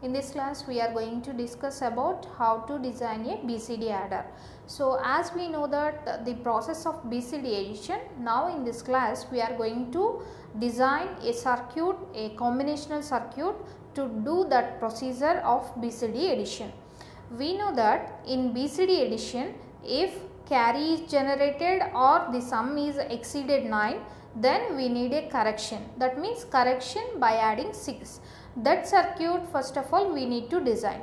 In this class we are going to discuss about how to design a BCD adder. So as we know that the process of BCD addition, now in this class we are going to design a circuit, a combinational circuit to do that procedure of BCD addition. We know that in BCD addition, if carry is generated or the sum is exceeded 9, then we need a correction. That means correction by adding 6. That circuit first of all we need to design.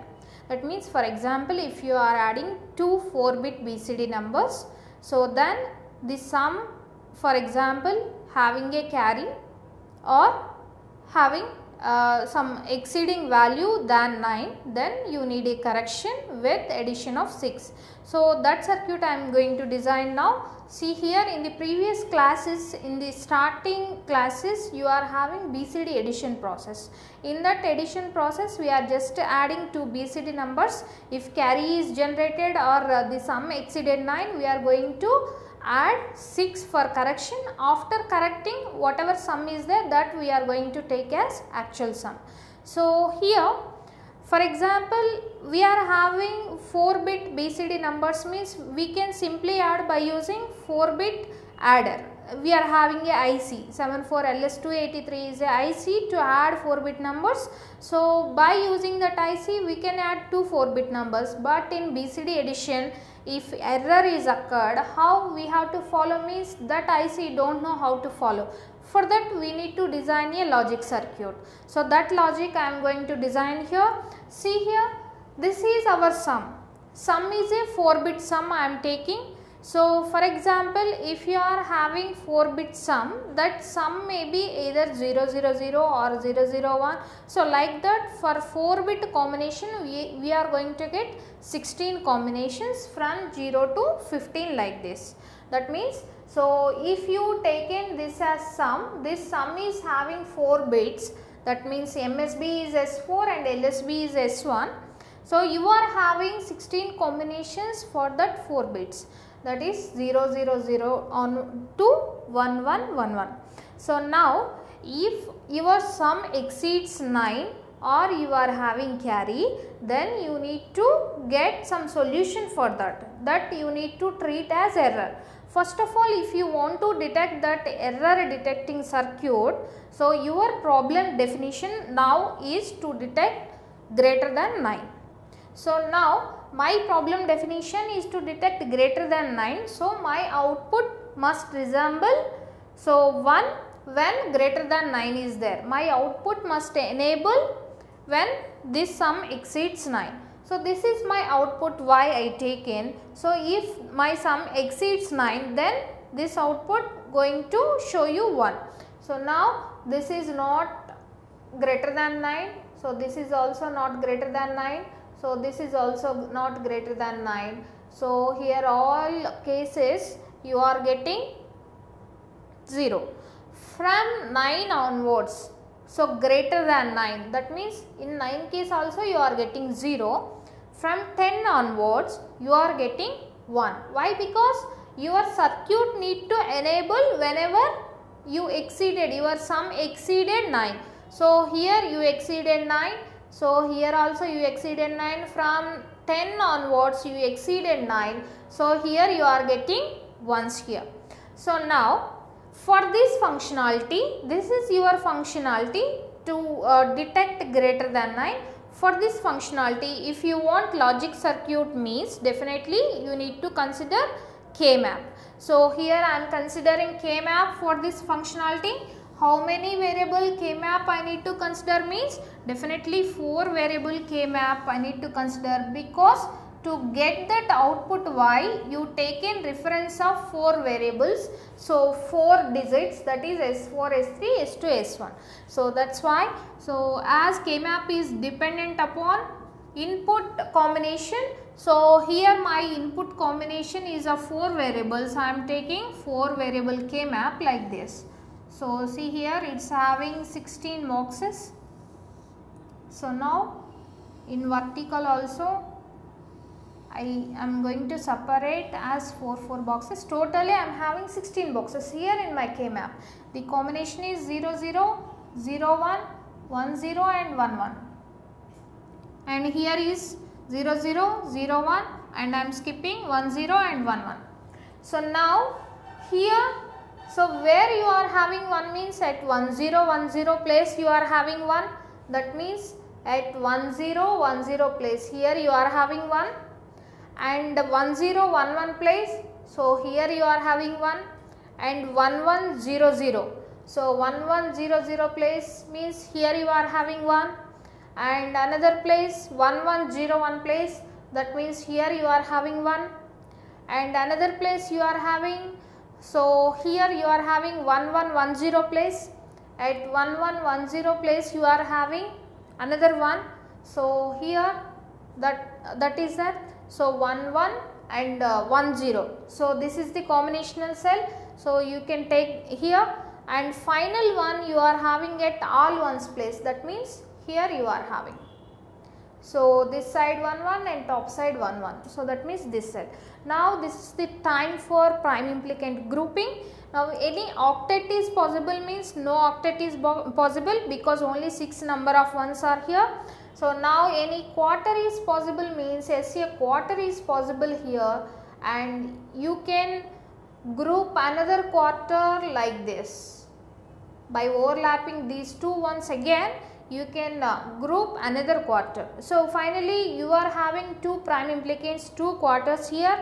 That means for example, if you are adding two 4-bit BCD numbers, so then the sum, for example, having a carry or having some exceeding value than 9, then you need a correction with addition of 6. So that circuit I am going to design now. See here, in the previous classes, in the starting classes, you are having BCD addition process. In that addition process, we are just adding two BCD numbers. If carry is generated or the sum exceeded 9, we are going to add 6 for correction. After correcting, whatever sum is there, that we are going to take as actual sum. So here, for example, we are having 4-bit BCD numbers, means we can simply add by using 4-bit adder. We are having a IC 74LS283 is a IC to add 4-bit numbers. So by using that IC we can add two 4-bit numbers, but in BCD addition, if error is occurred, how we have to follow means that IC don't know how to follow. For that we need to design a logic circuit. So that logic I am going to design here. See here, this is our sum. Sum is a 4-bit sum I am taking. So for example, if you are having 4-bit sum, that sum may be either 000 or 001. So like that, for 4-bit combination we are going to get 16 combinations from 0 to 15 like this. That means, so if you taken this as sum, this sum is having 4 bits. That means MSB is S4 and LSB is S1. So you are having 16 combinations for that 4 bits. That is 000 on to 1111. So now if your sum exceeds 9 or you are having carry, then you need to get some solution for that. That you need to treat as error. First of all, if you want to detect that error detecting circuit, so your problem definition now is to detect greater than 9. So now my problem definition is to detect greater than 9. So my output must resemble, so 1 when greater than 9 is there. My output must enable when this sum exceeds 9. So this is my output Y I take in. So if my sum exceeds 9, then this output going to show you 1. So now this is not greater than 9. So this is also not greater than 9. So this is also not greater than 9. So here all cases you are getting 0. From 9 onwards, so greater than 9, that means in 9 case also you are getting 0. From 10 onwards you are getting 1. Why? Because your circuit need to enable whenever you exceeded, your sum exceeded 9. So here you exceeded 9. So here also you exceeded 9. From 10 onwards you exceeded 9. So here you are getting 1s here. So now for this functionality, this is your functionality to detect greater than 9. For this functionality, if you want logic circuit means, definitely you need to consider K-map. So here I am considering K-map for this functionality. How many variable K-map I need to consider means, definitely 4 variable K-map I need to consider, because to get that output Y, you take in reference of 4 variables. So 4 digits, that is S4, S3, S2, S1. So that's why, so as K-map is dependent upon input combination, so here my input combination is of 4 variables. I am taking 4 variable K-map like this. So see here, it's having 16 boxes. So now in vertical also I am going to separate as 4 boxes. Totally I am having 16 boxes here in my K-map. The combination is 00, 01, 10 and 11. and here is 0 0 0 1 and I am skipping 1 0 and 1 1. So now here, so where you are having 1 means at 1 0 1 0 place you are having 1, that means at 1 0 1 0 place here you are having 1, and 1 0 1 1 place, so here you are having 1, and 1 1 0 0. So 1 1 0 0 place means here you are having 1, and another place 1 1 0 1 place, that means here you are having 1, and another place you are having, so here you are having 1 1 1 0 place, at 1 1 1 0 place you are having another 1, so here that is that, so 1 1 and 1 0. So this is the combinational cell, so you can take here, and final one you are having at all ones place, that means here you are having. So this side 1 1 and top side 1 1, so that means this cell. Now this is the time for prime implicant grouping. Now any octet is possible means no octet is possible because only 6 number of ones are here. So now any quarter is possible means yes, a quarter is possible here, and you can group another quarter like this. By overlapping these two ones again, you can group another quarter. So finally you are having two prime implicants, two quarters here.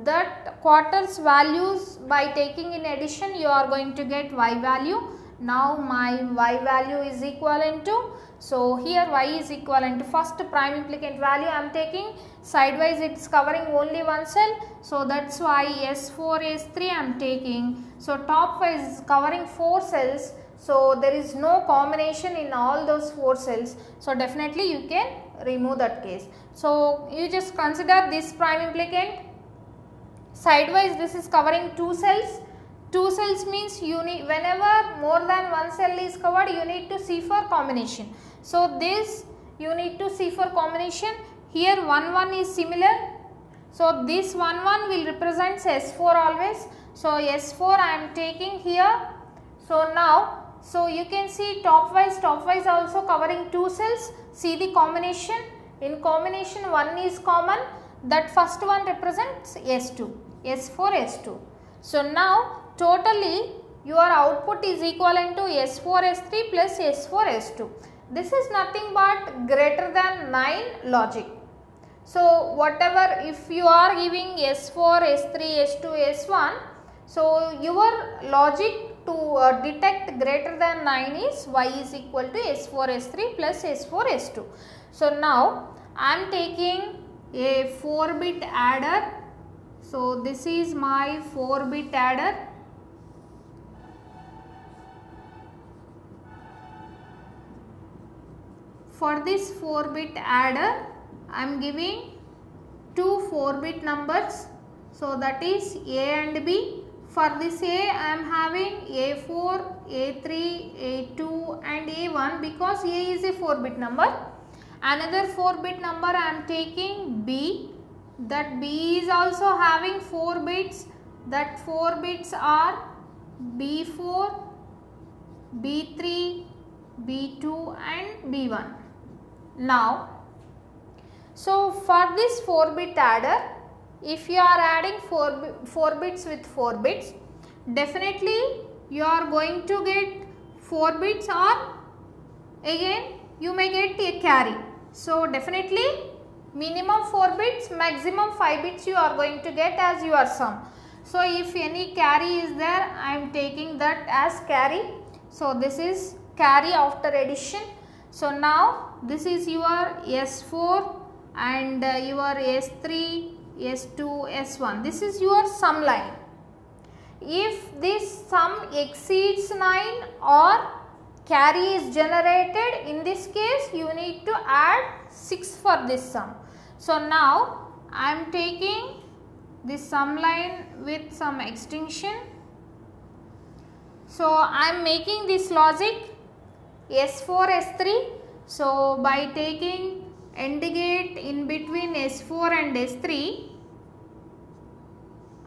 That quarters values by taking in addition you are going to get y value. Now my y value is equivalent to, so here y is equivalent to first prime implicant value I am taking, sidewise it is covering only one cell, so that is why S4 S3 I am taking. So top wise is covering 4 cells, so there is no combination in all those 4 cells, so definitely you can remove that case. So you just consider this prime implicant, sidewise this is covering 2 cells. 2 cells means you need, whenever more than one cell is covered you need to see for combination. So this you need to see for combination. Here 1 1 is similar, so this 1 1 will represent S4 always. So S4 I am taking here. So now, so you can see top wise also covering 2 cells. See the combination, in combination 1 is common, that first one represents S2, S4 S2. So now totally your output is equivalent to S4 S3 plus S4 S2. This is nothing but greater than 9 logic. So whatever, if you are giving S4 S3 S2 S1, so your logic to detect greater than 9 is y is equal to S4 S3 plus S4 S2. So now I am taking a 4-bit adder. So this is my 4-bit adder. For this 4-bit adder I am giving two 4-bit numbers, so that is A and B. For this A I am having A4, A3, A2 and A1 because A is a 4-bit number. Another 4-bit number I am taking B, that B is also having 4 bits, that 4 bits are B4, B3, B2 and B1. Now, so for this 4-bit adder, if you are adding 4 bits with 4 bits, definitely you are going to get 4 bits, or again you may get a carry. So definitely minimum 4 bits, maximum 5 bits you are going to get as your sum. So if any carry is there, I am taking that as carry. So this is carry after addition. So now this is your S4 and your S3, S2, S1. This is your sum line. If this sum exceeds 9 or carry is generated, in this case you need to add 6 for this sum. So now I am taking this sum line with some extension. So I am making this logic S4, S3. So by taking AND gate in between S4 and S3,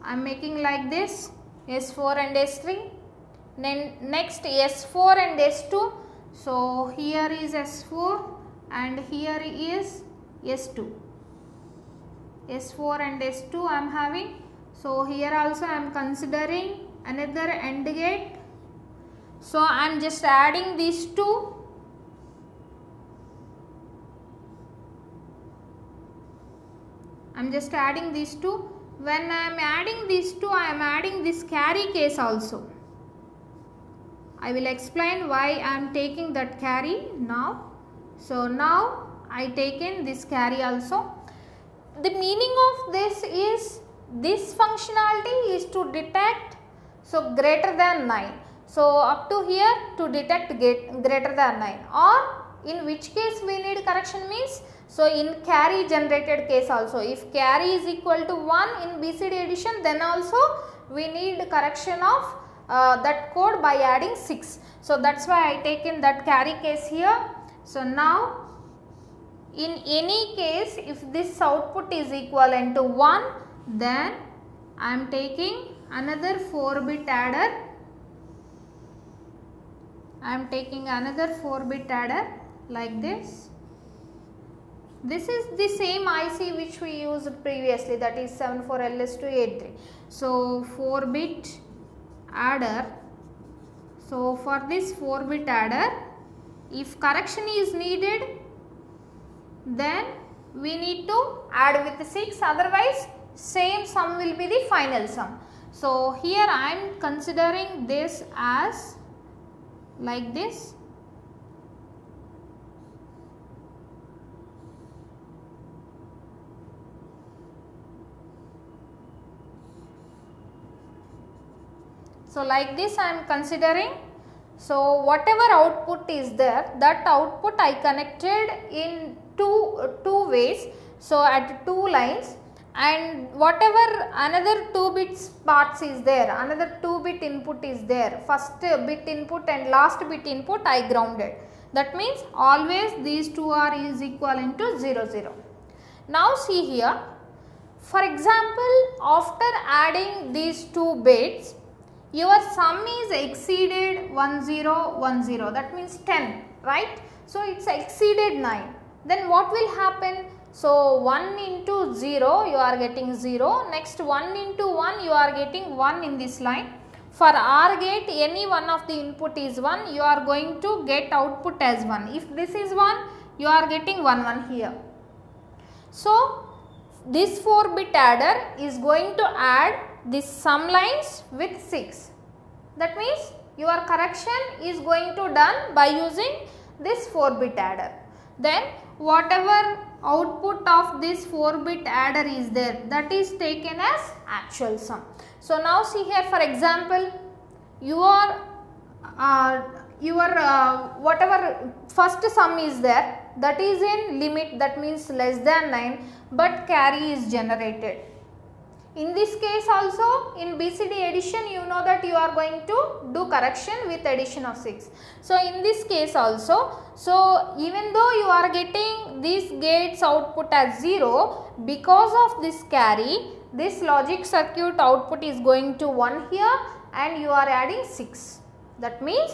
I am making like this S4 and S3. Then next S4 and S2. So here is S4 and here is S2, S4 and S2 I am having. So here also I am considering another AND gate. So I am just adding these two. I am just adding these two. When I am adding these two, I am adding this carry case also. I will explain why I am taking that carry now. So now I taken this carry also. The meaning of this is, this functionality is to detect greater than 9. So up to here to detect greater than 9, or in which case we need correction means, so in carry generated case also, if carry is equal to 1 in BCD addition, then also we need correction of that code by adding 6. So that is why I taken that carry case here. So now in any case, if this output is equivalent to 1, then I am taking another 4-bit adder. I am taking another 4-bit adder like this. This is the same IC which we used previously, that is 74LS283. So 4-bit adder. So for this 4-bit adder, if correction is needed, then we need to add with 6, otherwise same sum will be the final sum. So here I am considering this as like this. So like this I am considering. So whatever output is there, that output I connected in two ways. So at 2 lines, and whatever another 2 bits parts is there, another 2-bit input is there, first bit input and last bit input I grounded. That means always these two are is equivalent to 0 0. Now see here, for example, after adding these 2 bits, your sum is exceeded 1 0 1 0, that means 10, right? So it's exceeded 9. Then what will happen? So 1 into 0 you are getting 0, next 1 into 1 you are getting 1 in this line. For OR gate, any one of the input is 1, you are going to get output as 1. If this is 1, you are getting 1 1 here. So this 4-bit adder is going to add this sum lines with 6. That means your correction is going to done by using this 4-bit adder. Then whatever output of this 4-bit adder is there, that is taken as actual sum. So now see here, for example, your whatever first sum is there, that is in limit, that means less than 9, but carry is generated. In this case also, in BCD addition, you know that you are going to do correction with addition of 6. So in this case also, so even though you are getting these gates output as 0, because of this carry, this logic circuit output is going to 1 here and you are adding 6. That means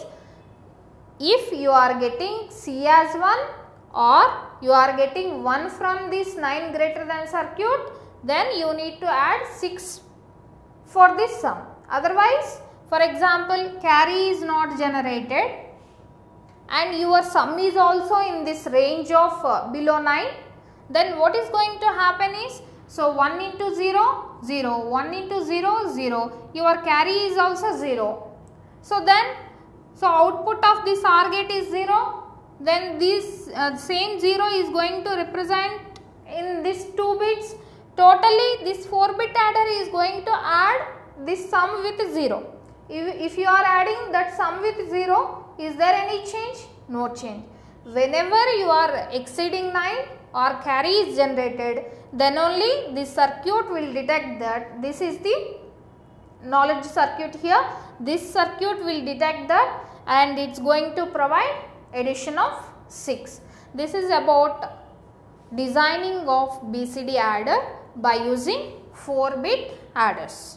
if you are getting C as 1 or you are getting 1 from this 9 greater than circuit, then you need to add 6 for this sum. Otherwise, for example, carry is not generated and your sum is also in this range of below 9, then what is going to happen is, so 1 into 0, 0, 1 into 0, 0, your carry is also 0. So then, so output of this OR gate is 0, then this same 0 is going to represent in this 2 bits. Totally this 4-bit adder is going to add this sum with 0. If you are adding that sum with 0, is there any change? No change. Whenever you are exceeding 9 or carry is generated, then only this circuit will detect that this is the knowledge circuit here. This circuit will detect that and it is going to provide addition of 6. This is about designing of BCD adder by using 4-bit adders.